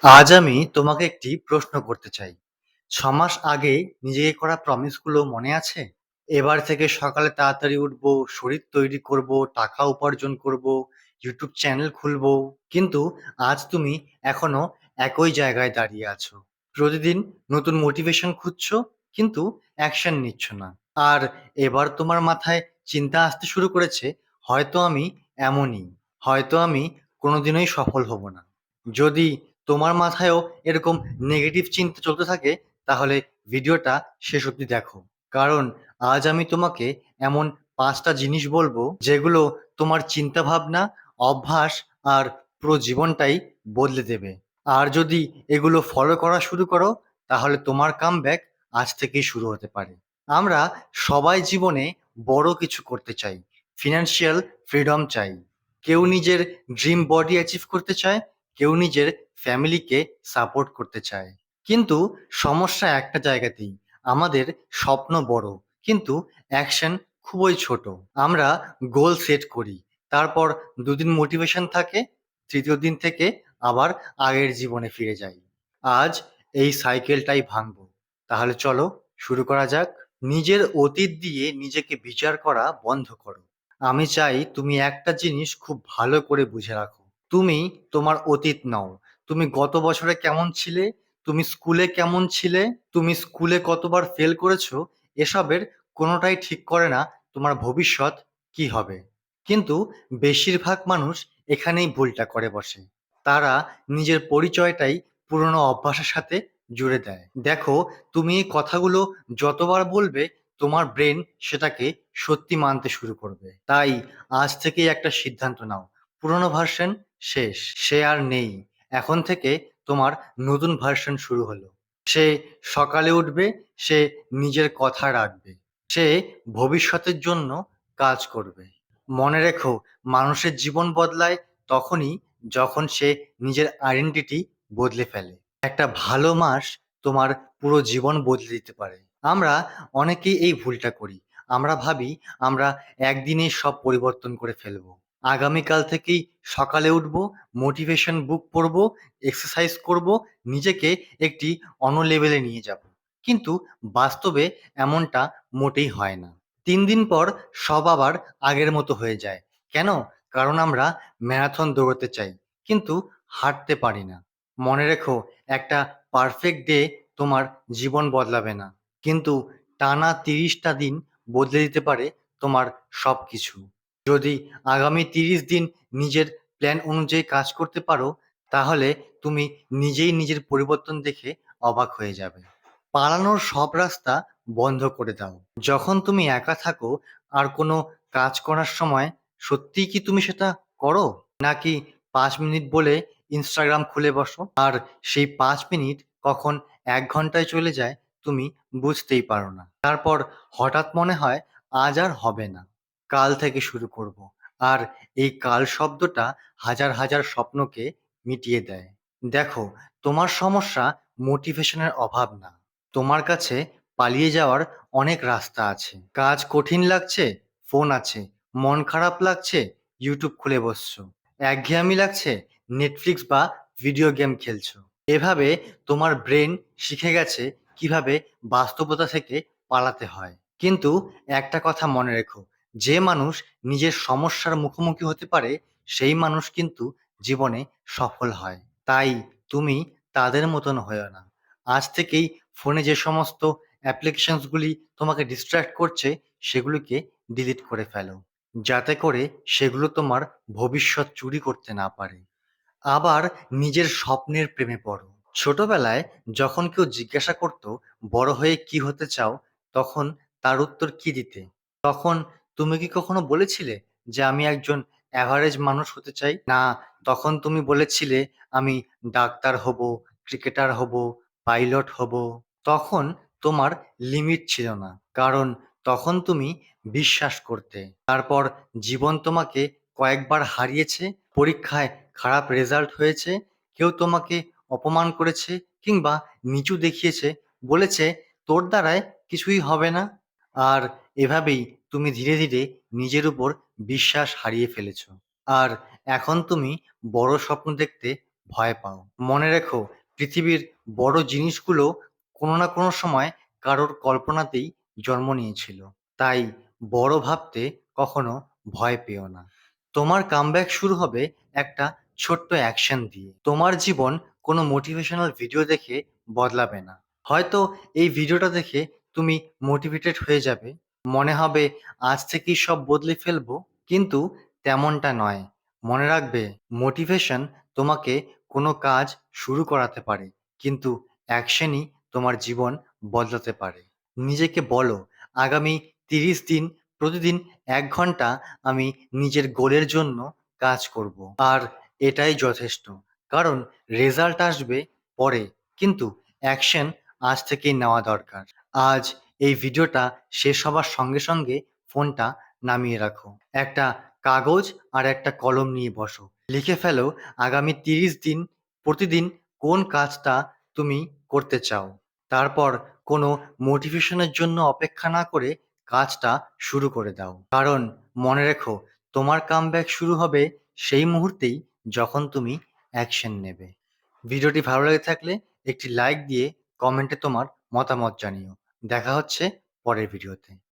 আজ আমি তোমাকে একটি প্রশ্ন করতে চাই। ৬ মাস আগে নিজেকে করা প্রমিসগুলো মনে আছে? এবার থেকে সকালে তাড়াতাড়ি উঠবো, শরীর তৈরি করব, টাকা উপার্জন করব, ইউটিউব চ্যানেল খুলবো। কিন্তু আজ তুমি এখনো একই জায়গায় দাঁড়িয়ে আছো। প্রতিদিন নতুন মোটিভেশন খুঁজছো, কিন্তু অ্যাকশন নিচ্ছ না। আর এবার তোমার মাথায় চিন্তা আসতে শুরু করেছে, হয়তো আমি এমনই, হয়তো আমি কোনোদিনই সফল হব না। যদি তোমার মাথায়ও এরকম নেগেটিভ চিন্তা চলতে থাকে, তাহলে ভিডিওটা শেষ অবধি দেখো। কারণ আজ আমি তোমাকে এমন ৫টা জিনিস বলবো যেগুলো তোমার চিন্তাভাবনা, অভ্যাস আর পুরো জীবনটাই বদলে দেবে। আর যদি এগুলো ফলো করা শুরু করো, তাহলে তোমার কামব্যাক আজ থেকেই শুরু হতে পারে। আমরা সবাই জীবনে বড় কিছু করতে চাই, ফিনান্সিয়াল ফ্রিডম চাই, কেউ নিজের ড্রিম বডি অ্যাচিভ করতে চায়, কেউ নিজের ফ্যামিলিকে সাপোর্ট করতে চায়। কিন্তু সমস্যা একটা জায়গাতেই, আমাদের স্বপ্ন বড়, কিন্তু অ্যাকশন খুবই ছোট। আমরা গোল সেট করি, তারপর ২ দিন মোটিভেশন থাকে, তৃতীয় দিন থেকে আবার আগের জীবনে ফিরে যাই। আজ এই সাইকেলটাই ভাঙবো। তাহলে চলো শুরু করা যাক। নিজের অতীত দিয়ে নিজেকে বিচার করা বন্ধ করো। আমি চাই তুমি একটা জিনিস খুব ভালো করে বুঝে রাখো। তুমি তোমার অতীত নও। তুমি গত বছরে কেমন ছিলে, তুমি স্কুলে কেমন ছিলে, তুমি স্কুলে কতবার ফেল করেছো, এসবের কোনোটাই ঠিক করে না তোমার ভবিষ্যৎ কি হবে। কিন্তু বেশিরভাগ মানুষ এখানেই ভুলটা করে বসে। তারা নিজের পরিচয়টাই পুরনো অভ্যাসের সাথে জুড়ে দেয়। দেখো, তুমি এই কথাগুলো যতবার বলবে, তোমার ব্রেন সেটাকে সত্যি মানতে শুরু করবে। তাই আজ থেকেই একটা সিদ্ধান্ত নাও, পুরনো ভার্সন শেষ, সে আর নেই। এখন থেকে তোমার নতুন ভার্সন শুরু হলো। সে সকালে উঠবে, সে নিজের কথা রাখবে, সে ভবিষ্যতের জন্য কাজ করবে। মনে রেখো, মানুষের জীবন বদলায় তখনই যখন সে নিজের আইডেন্টিটি বদলে ফেলে। একটা ভালো মাস তোমার পুরো জীবন বদলে দিতে পারে। আমরা অনেকেই এই ভুলটা করি। আমরা ভাবি আমরা একদিনেই সব পরিবর্তন করে ফেলবো। আগামীকাল থেকেই সকালে উঠবো, মোটিভেশন বুক পড়বো, এক্সারসাইজ করব, নিজেকে একটি অন্য লেভেলে নিয়ে যাব। কিন্তু বাস্তবে এমনটা মোটেই হয় না। ৩ দিন পর সব আবার আগের মতো হয়ে যায়। কেন? কারণ আমরা ম্যারাথন দৌড়াতে চাই, কিন্তু হাঁটতে পারি না। মনে রেখো, একটা পারফেক্ট ডে তোমার জীবন বদলাবে না, কিন্তু টানা ৩০টা দিন বদলে দিতে পারে তোমার সবকিছু। যদি আগামী ৩০ দিন নিজের প্ল্যান অনুযায়ী কাজ করতে পারো, তাহলে তুমি নিজেই নিজের পরিবর্তন দেখে অবাক হয়ে যাবে। পালানোর সব রাস্তা বন্ধ করে দাও। যখন তুমি একা থাকো আর কোনো কাজ করার সময়, সত্যিই কি তুমি সেটা করো? নাকি ৫ মিনিট বলে ইনস্টাগ্রাম খুলে বসো, আর সেই ৫ মিনিট কখন ১ ঘন্টায় চলে যায় তুমি বুঝতেই পারো না। তারপর হঠাৎ মনে হয় আজ আর হবে না, কাল থেকে শুরু করব। আর এই কাল শব্দটা হাজার হাজার স্বপ্নকে মিটিয়ে দেয়। দেখো, তোমার সমস্যা মোটিভেশনের অভাব না। তোমার কাছে পালিয়ে যাওয়ার অনেক রাস্তা আছে। কাজ কঠিন লাগছে, ফোন আছে। মন খারাপ লাগছে, ইউটিউব খুলে বসছো। একঘেয়েমি লাগছে, নেটফ্লিক্স বা ভিডিও গেম খেলছো। এভাবে তোমার ব্রেন শিখে গেছে কিভাবে বাস্তবতা থেকে পালাতে হয়। কিন্তু একটা কথা মনে রেখো, যে মানুষ নিজের সমস্যার মুখোমুখি হতে পারে, সেই মানুষ কিন্তু জীবনে সফল হয়। তাই তুমি তাদের মতন হয়ো না। আজ থেকেই ফোনে যে সমস্ত অ্যাপ্লিকেশনসগুলি তোমাকে ডিস্ট্র্যাক্ট করছে, সেগুলিকে ডিলিট করে ফেলো, যাতে করে সেগুলো তোমার ভবিষ্যৎ চুরি করতে না পারে। আবার নিজের স্বপ্নের প্রেমে পড়ো। ছোটবেলায় যখন কেউ জিজ্ঞাসা করতো বড় হয়ে কি হতে চাও, তখন তার উত্তর কি দিতে? তখন তুমি কি কখনো বলেছিলে যে আমি একজন অ্যাভারেজ মানুষ হতে চাই? না, তখন তুমি বলেছিলে আমি ডাক্তার হব, ক্রিকেটার হব, পাইলট হব। তখন তোমার লিমিট ছিল না, কারণ তখন তুমি বিশ্বাস করতে। তারপর জীবন তোমাকে কয়েকবার হারিয়েছে, পরীক্ষায় খারাপ রেজাল্ট হয়েছে, কেউ তোমাকে অপমান করেছে কিংবা নিচু দেখিয়েছে, বলেছে তোর দ্বারায় কিছুই হবে না। আর এভাবেই তুমি ধীরে ধীরে নিজের উপর বিশ্বাস হারিয়ে ফেলেছো। আর এখন তুমি বড় স্বপ্ন দেখতে ভয় পাও। মনে রেখো, পৃথিবীর বড় জিনিসগুলো কোনো না কোনো সময় কারোর কল্পনাতেই জন্ম নিয়েছিল। তাই বড় ভাবতে কখনো ভয় পেও না। তোমার কামব্যাক শুরু হবে একটা ছোট্ট অ্যাকশন দিয়ে। তোমার জীবন কোনো মোটিভেশনাল ভিডিও দেখে বদলাবে না। হয়তো এই ভিডিওটা দেখে তুমি মোটিভেটেড হয়ে যাবে, মনে হবে আজ থেকেই সব বদলে ফেলবো, কিন্তু তেমনটা নয়। মনে রাখবে, মোটিভেশন তোমাকে কোনো কাজ শুরু করাতে পারে, কিন্তু অ্যাকশনই তোমার জীবন বদলাতে পারে। নিজেকে বলো, আগামী 30 দিন প্রতিদিন 1 ঘন্টা আমি নিজের গোলের জন্য কাজ করব। আর এটাই যথেষ্ট। কারণ রেজাল্ট আসবে পরে, কিন্তু অ্যাকশন আজ থেকেই নেওয়া দরকার। আজ এই ভিডিওটা শেষ হবার সঙ্গে সঙ্গে ফোনটা নামিয়ে রাখো। একটা কাগজ আর একটা কলম নিয়ে বসো। লিখে ফেলো আগামী 30 দিন প্রতিদিন কোন কাজটা তুমি করতে চাও। তারপর কোনো মোটিভেশনের জন্য অপেক্ষা না করে কাজটা শুরু করে দাও। কারণ মনে রেখো, তোমার কামব্যাক শুরু হবে সেই মুহূর্তেই যখন তুমি অ্যাকশন নেবে। ভিডিওটি ভালো লেগে থাকলে একটি লাইক দিয়ে কমেন্টে তোমার মতামত জানিও। দেখা হচ্ছে পরের ভিডিওতে।